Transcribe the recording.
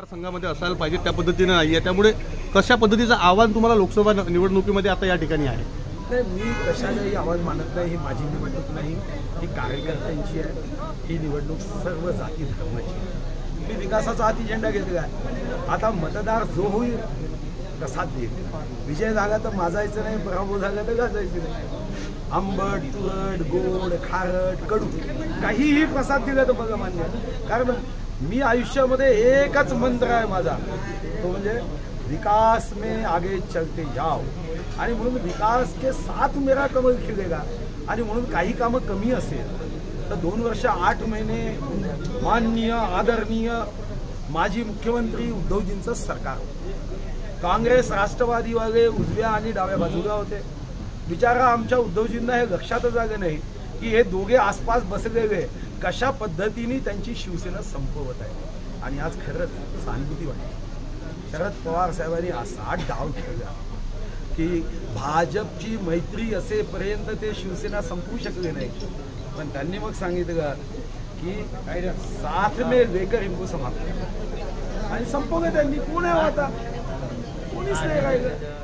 मतदारसंघामध्ये असायला पाहिजे त्या पद्धतीने नाही आहे, त्यामुळे कशा पद्धतीचं आव्हान तुम्हाला लोकसभा निवडणुकीमध्ये आता या ठिकाणी आहे? नाही, मी कशालाही आवाज मानत नाही. ही माझी निवडणूक नाही, ही कार्यकर्त्यांची आहे. ही निवडणूक सर्व जाती धर्माची आहे. मी विकासाचा हाती झेंडा घेतला आहे. आता मतदार जो होईल तसाच देईल. विजय झाला तर माजायचं नाही, पराभव झाला तर गाजायचं नाही. आंबट, तुरट, गोड, खारट, कडू काहीही प्रसाद दिला तर बघा मान्य. कारण मी आयुष्यामध्ये एकच मंत्र आहे माझा, तो म्हणजे विकास में आगे चलते जाओ. आणि म्हणून विकास के साथ मेरा कमल खिलेगा. आणि म्हणून काही कामं कमी असेल तर 2 वर्ष 8 महिने माननीय आदरणीय माजी मुख्यमंत्री उद्धवजींचं सरकार, काँग्रेस राष्ट्रवादीवाले उजव्या आणि डाव्या बाजूला होते. बिचारा आमच्या उद्धवजींना हे लक्षातच आलं नाही की हे दोघे आसपास बसलेले कशा पद्धतीने त्यांची शिवसेना संपवत आहे. आणि आज खरंच सहानुभूती वाटते. शरद पवार साहेबांनी असा डाव खेळला की भाजपची मैत्री असेपर्यंत ते शिवसेना संपवू शकले नाही. पण त्यांनी मग सांगितलं की साथ में लेकर इनको समाप्त आणि संपवलं त्यांनी. कोण आहे आता? कोणीच नाही राहिलं.